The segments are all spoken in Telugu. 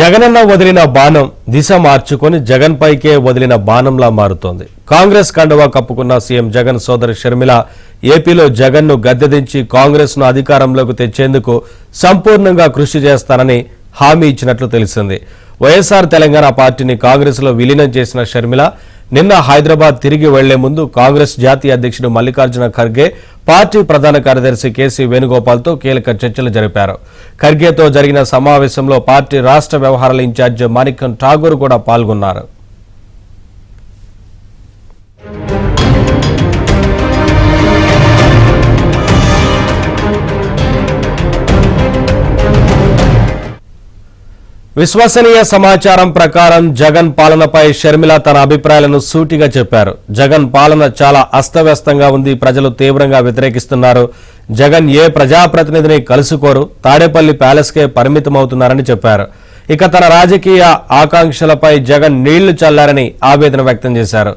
జగనన్న వదిలిన బాణం దిశ మార్చుకొని జగన్ పైకే వదిలిన బాణంలా మారుతోంది. కాంగ్రెస్ కండువా కప్పుకున్న సీఎం జగన్ సోదరి షర్మిల ఏపీలో జగన్ ను గద్దెదించి కాంగ్రెస్ ను అధికారంలోకి తెచ్చేందుకు సంపూర్ణంగా కృషి చేస్తానని హామీ ఇచ్చినట్లు తెలిసింది. వైఎస్ఆర్ తెలంగాణ పార్టీని కాంగ్రెస్ లో విలీనం చేసిన షర్మిల నిన్న హైదరాబాద్ తిరిగి వెళ్లే ముందు కాంగ్రెస్ జాతీయ అధ్యక్షుడు మల్లికార్జున ఖర్గే, పార్టీ ప్రధాన కార్యదర్శి కేసీ వేణుగోపాల్తో కీలక చర్చలు జరిపారు. ఖర్గేతో జరిగిన సమావేశంలో పార్టీ రాష్ట్ర వ్యవహారాల ఇన్ఛార్జి మాణిక్యం ఠాగూర్ కూడా పాల్గొన్నారు. విశ్వసనీయ సమాచారం ప్రకారం జగన్ పాలనపై షర్మిల తన అభిప్రాయాలను సూటిగా చెప్పారు. జగన్ పాలన చాలా అస్తవ్యస్తంగా ఉంది, ప్రజలు తీవ్రంగా వ్యతిరేకిస్తున్నారు. జగన్ ఏ ప్రజాప్రతినిధిని కలుసుకోరు, తాడేపల్లి ప్యాలెస్కే పరిమితమవుతున్నారని చెప్పారు. ఇక తన రాజకీయ ఆకాంక్షలపై జగన్ నీళ్లు చల్లారని ఆవేదన వ్యక్తం చేశారు.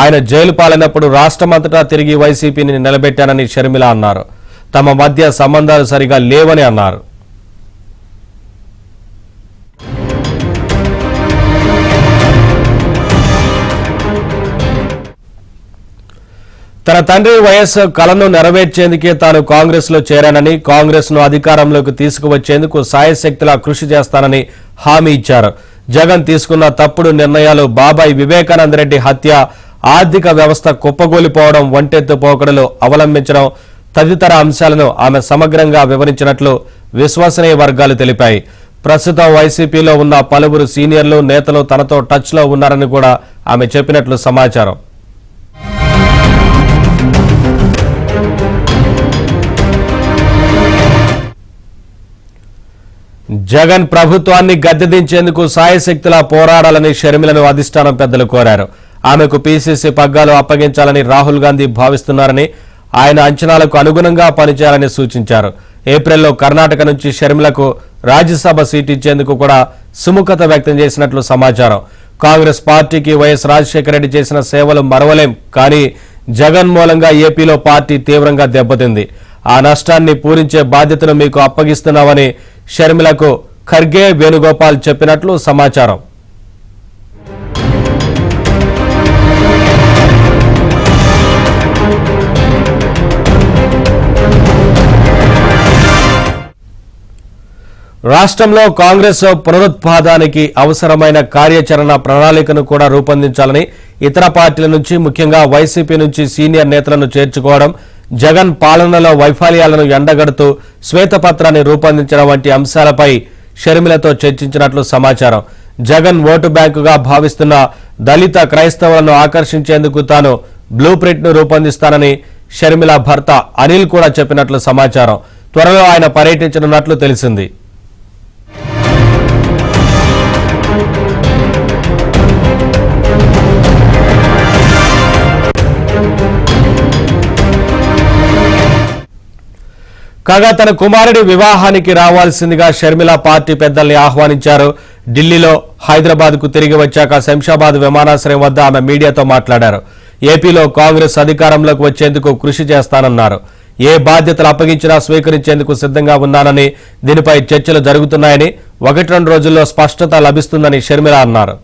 ఆయన జైలు పాలైనప్పుడు రాష్ట్రమంతటా తిరిగి వైసీపీని నిలబెట్టానని షర్మిల అన్నారు. తమ మధ్య సంబంధాలు సరిగా లేవని అన్నారు. తన తండ్రి వైఎస్ కలను నెరవేర్చేందుకే తాను కాంగ్రెస్ లో చేరానని, కాంగ్రెస్ ను అధికారంలోకి తీసుకువచ్చేందుకు సాయశక్తిలా కృషి చేస్తానని హామీ ఇచ్చారు. జగన్ తీసుకున్న తప్పుడు నిర్ణయాలు, బాబాయ్ వివేకానంద రెడ్డి హత్య, ఆర్థిక వ్యవస్థ కుప్పగూలిపోవడం, ఒంటెత్తు పోకడలు అవలంబించడం తదితర అంశాలను ఆమె సమగ్రంగా వివరించినట్లు విశ్వసనీయ వర్గాలు తెలిపాయి. ప్రస్తుతం వైసీపీలో ఉన్న పలువురు సీనియర్లు, నేతలు తనతో టచ్ లో ఉన్నారని కూడా ఆమె చెప్పినట్లు సమాచారం. జగన్ ప్రభుత్వాన్ని గద్దెదించేందుకు సాయశక్తిలా పోరాడాలని షర్మిలను అధిష్టానం పెద్దలు కోరారు. ఆమెకు పీసీసీ పగ్గాలు అప్పగించాలని రాహుల్ గాంధీ భావిస్తున్నారని, ఆయన అంచనాలకు అనుగుణంగా పనిచేయాలని సూచించారు. ఏప్రిల్లో కర్ణాటక నుంచి షర్మిలకు రాజ్యసభ సీటు ఇచ్చేందుకు కూడా సుముఖత వ్యక్తం చేసినట్లు సమాచారం. కాంగ్రెస్ పార్టీకి వైఎస్ రాజశేఖర రెడ్డి చేసిన సేవలు మరవలేం, కానీ జగన్ మూలంగా ఏపీలో పార్టీ తీవ్రంగా దెబ్బతింది. ఆ నష్టాన్ని పూరించే బాధ్యతను మీకు అప్పగిస్తున్నామని షర్మిలకు ఖర్గే, వేణుగోపాల్ చెప్పినట్లు సమాచారం. రాష్ట్రంలో కాంగ్రెస్ పునరుత్పాదానికి అవసరమైన కార్యాచరణ ప్రణాళికను కూడా రూపొందించాలని, ఇతర పార్టీల నుంచి ముఖ్యంగా వైసీపీ నుంచి సీనియర్ నేతలను చేర్చుకోవడం, జగన్ పాలనలో వైఫల్యాలను ఎండగడుతూ శ్వేతపత్రాన్ని రూపొందించడం వంటి అంశాలపై షర్మిలతో చర్చించినట్లు సమాచారం. జగన్ ఓటు బ్యాంకుగా భావిస్తున్న దళిత క్రైస్తవులను ఆకర్షించేందుకు తాను బ్లూ ప్రింట్ ను రూపొందిస్తానని షర్మిల భర్త అనిల్ కూడా చెప్పినట్లు సమాచారం. త్వరలో ఆయన పర్యటించనున్నట్లు తెలిసింది. కాగా తన కుమారుడి వివాహానికి రావాల్సిందిగా షర్మిల పార్టీ పెద్దల్ని ఆహ్వానించారు. ఢిల్లీలో హైదరాబాద్ కు తిరిగి వచ్చాక శంషాబాద్ విమానాశ్రయం వద్ద ఆమె మీడియాతో మాట్లాడారు. ఏపీలో కాంగ్రెస్ అధికారంలోకి వచ్చేందుకు కృషి చేస్తానన్నారు. ఏ బాధ్యతలు అప్పగించినా స్వీకరించేందుకు సిద్ధంగా ఉన్నానని, దీనిపై చర్చలు జరుగుతున్నాయని, 1-2 రోజుల్లో స్పష్టత లభిస్తుందని షర్మిల అన్నారు.